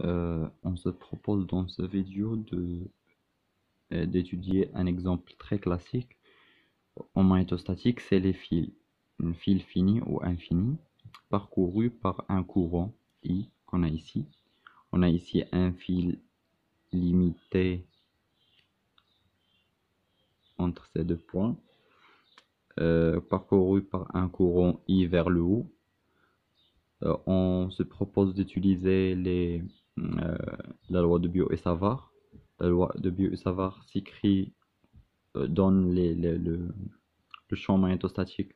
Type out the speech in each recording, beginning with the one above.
On se propose dans ce vidéo d'étudier un exemple très classique en magnétostatique, c'est les fils. Un fil fini ou infini parcouru par un courant I qu'on a ici. On a ici un fil limité entre ces deux points, parcouru par un courant I vers le haut. On se propose d'utiliser la loi de Biot et Savart. La loi de Biot et Savart s'écrit donne le champ magnétostatique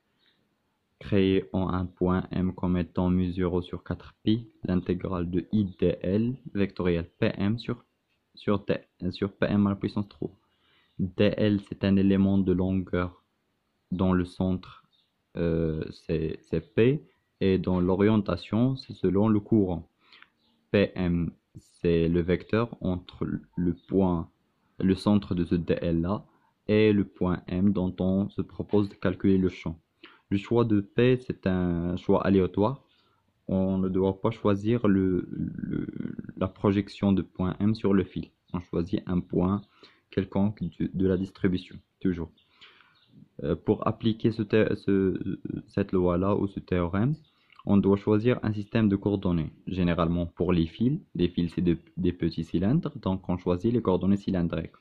créé en un point M comme étant mu0 sur 4pi, l'intégrale de I dl vectoriel Pm sur Pm à la puissance 3. dl, c'est un élément de longueur dont le centre c'est P, et dans l'orientation, c'est selon le courant. Pm, c'est le vecteur entre le centre de ce dl là, et le point M dont on se propose de calculer le champ. Le choix de P, c'est un choix aléatoire. On ne doit pas choisir la projection de point M sur le fil. On choisit un point quelconque de la distribution, toujours. Pour appliquer cette loi-là ou ce théorème, on doit choisir un système de coordonnées. Généralement, pour les fils c'est des petits cylindres, donc on choisit les coordonnées cylindriques,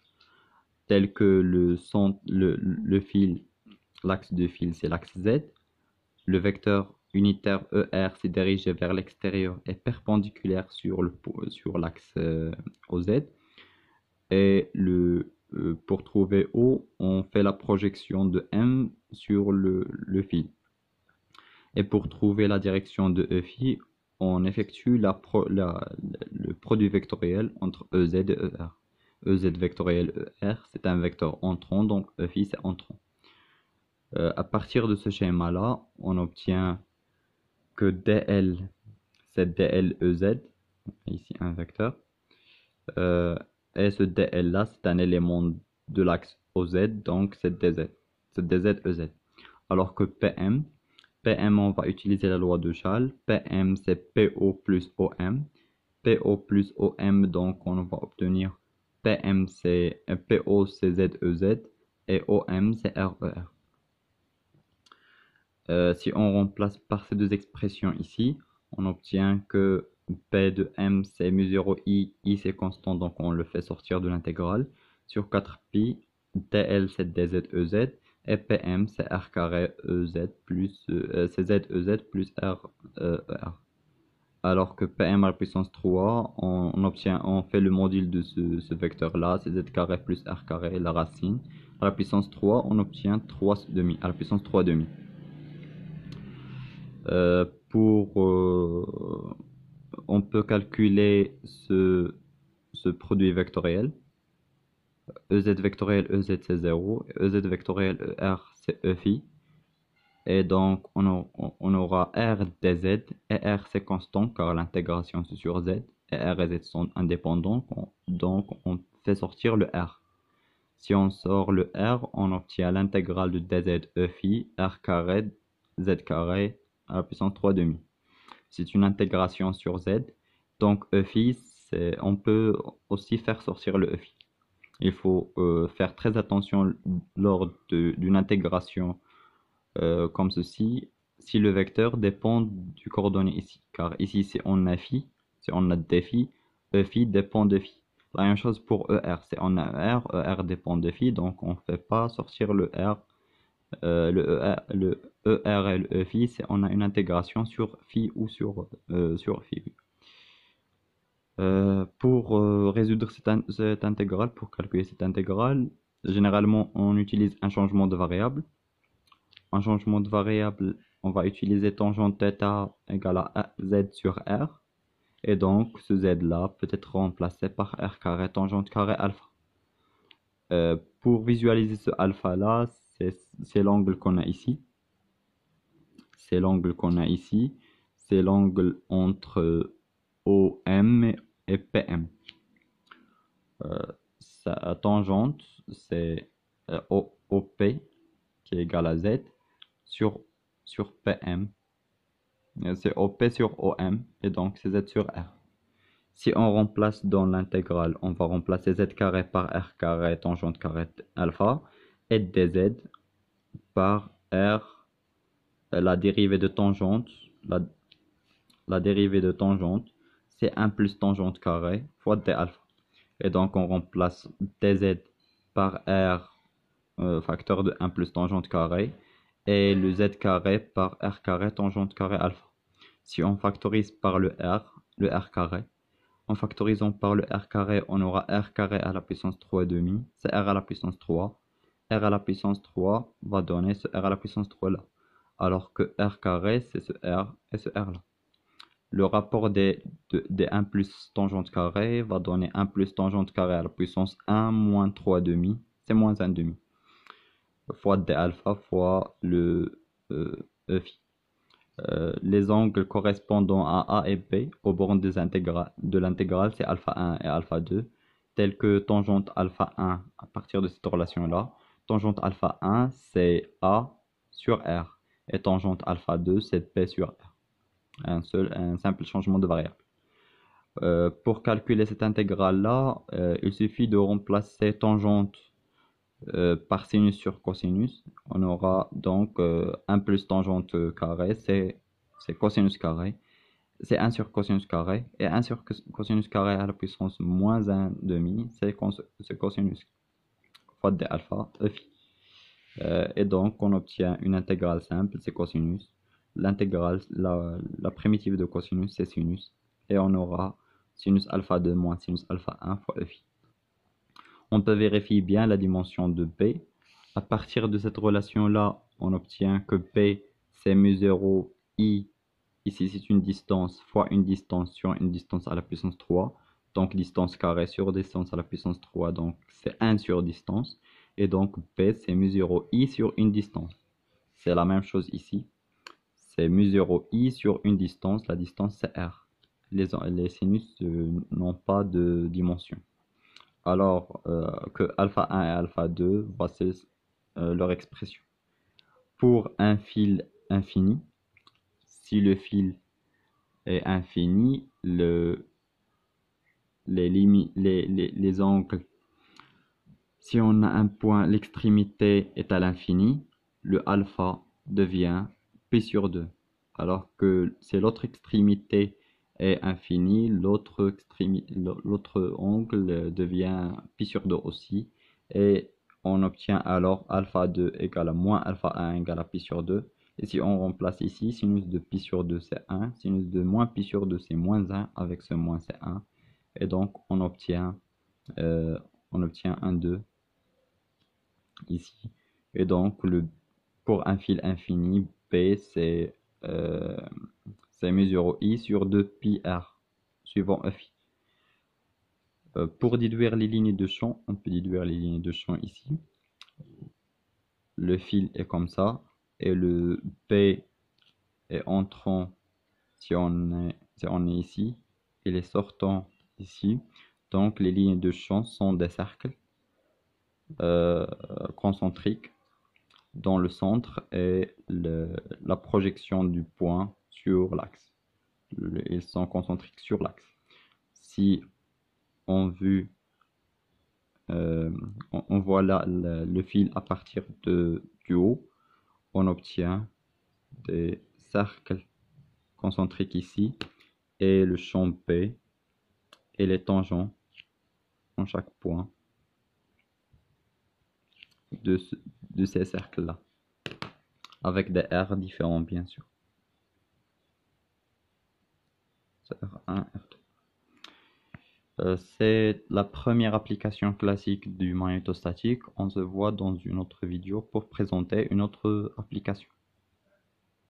telles que le fil, l'axe de fil, c'est l'axe Z. Le vecteur unitaire ER s'est dirigé vers l'extérieur et perpendiculaire sur l'axe OZ. Et pour trouver O, on fait la projection de M sur le fil. Et pour trouver la direction de EFI, on effectue le produit vectoriel entre EZ et ER. EZ vectoriel ER, c'est un vecteur entrant, donc EFI c'est entrant. À partir de ce schéma-là, on obtient que dl, c'est dl EZ, ici un vecteur, et ce dl là, c'est un élément de l'axe OZ, donc c'est dz, EZ. Alors que Pm, on va utiliser la loi de Schall. Pm, c'est PO plus OM. PO plus OM, donc on va obtenir PO, c'est ZEZ, et OM, c'est RER. Si on remplace par ces deux expressions ici, on obtient que P de M, c'est mu0i, I c'est constant, donc on le fait sortir de l'intégrale, sur 4pi, dl c'est dzez, et Pm c'est r carré ez plus, c'est zez plus r, Alors que Pm à la puissance 3, on fait le module de ce vecteur-là, c'est z carré plus r carré, la racine. À la puissance 3, on obtient 3 demi, à la puissance 3 demi. On peut calculer ce produit vectoriel. EZ vectoriel EZ c'est 0, EZ vectoriel ER c'est EFI. Et donc on aura R dz, et R c'est constant car l'intégration c'est sur Z, et R et Z sont indépendants, donc on fait sortir le R. Si on sort le R, on obtient l'intégrale de dz EFI R carré Z carré à la puissance 3 demi. C'est une intégration sur Z, donc EFI, on peut aussi faire sortir le EFI. Il faut faire très attention lors d'une intégration comme ceci, si le vecteur dépend du coordonné ici. Car ici, si on a phi, si on a déphi, phi dépend de phi. La même chose pour ER, si on a ER dépend de phi, donc on ne fait pas sortir le R. Le ER et le phi, on a une intégration sur phi ou sur phi. Pour résoudre cette intégrale, pour calculer cette intégrale, généralement on utilise un changement de variable. Un changement de variable, on va utiliser tangente θ égale à z sur r. Et donc ce z là peut être remplacé par r carré tangente carré alpha. Pour visualiser ce alpha là, c'est l'angle qu'on a ici. C'est l'angle qu'on a ici. C'est l'angle entre OM et PM. Sa tangente, c'est OP qui est égal à Z sur PM. C'est OP sur OM et donc c'est Z sur R. Si on remplace dans l'intégrale, on va remplacer z carré par r carré tangente carré alpha et dz par r, la dérivée de tangente, la dérivée de tangente, c'est 1 plus tangente carré fois d alpha. Et donc on remplace dz par r facteur de 1 plus tangente carré et le z carré par r carré tangente carré alpha. Si on factorise par le r carré, en factorisant par le r carré, on aura r carré à la puissance 3,5, c'est r à la puissance 3. R à la puissance 3 va donner ce r à la puissance 3 là. Alors que r carré, c'est ce r et ce r là. Le rapport des 1 plus tangente carré va donner 1 plus tangente carré à la puissance 1 moins 3,5, c'est moins 1,5, fois d alpha fois le e phi. Les angles correspondant à A et B aux bornes de l'intégrale, c'est alpha 1 et alpha 2, tels que tangente alpha 1 à partir de cette relation-là. Tangente alpha 1, c'est A sur R, et tangente alpha 2, c'est B sur R. Un simple changement de variable. Pour calculer cette intégrale-là, il suffit de remplacer tangente par sinus sur cosinus. On aura donc 1 plus tangente carré, c'est cosinus carré. C'est 1 sur cosinus carré. Et 1 sur cosinus carré à la puissance moins 1,5, c'est cosinus fois d alpha e phi. Et donc on obtient une intégrale simple, c'est cosinus. L'intégrale, la primitive de cosinus, c'est sinus. Et on aura sinus alpha 2 moins sinus alpha 1 fois e phi. On peut vérifier bien la dimension de P. À partir de cette relation-là, on obtient que P, c'est mu0 I. Ici, c'est une distance fois une distance sur une distance à la puissance 3. Donc, distance carrée sur distance à la puissance 3. Donc, c'est 1 sur distance. Et donc, P, c'est mu0 I sur une distance. C'est la même chose ici. C'est mu0 I sur une distance. La distance, c'est R. Les sinus n'ont pas de dimension. Alors que alpha 1 et alpha 2, voici leur expression. Pour un fil infini, si le fil est infini, les angles, si on a un point, l'extrémité est à l'infini, le alpha devient pi sur 2. Alors que si l'autre extrémité est infini, l'autre angle devient pi sur 2 aussi. Et on obtient alors alpha 2 égale à moins alpha 1 égale à pi sur 2. Et si on remplace ici, sinus de pi sur 2 c'est 1, sinus de moins pi sur 2 c'est moins 1, avec ce moins c'est 1. Et donc on obtient 1, 2 ici. Et donc pour un fil infini, P c'est mu0 I sur 2 pi R, suivant e phi. Pour déduire les lignes de champ, on peut déduire les lignes de champ ici. Le fil est comme ça, et le P est entrant si on est ici, et les sortants ici. Donc les lignes de champ sont des cercles concentriques dans le centre et la projection du point sur l'axe. Ils sont concentriques sur l'axe. Si on voit là le fil à partir du haut, on obtient des cercles concentriques ici et le champ P et les tangents en chaque point de ces cercles-là, avec des R différents bien sûr. R1, R2. C'est la première application classique du magnétostatique. On se voit dans une autre vidéo pour présenter une autre application.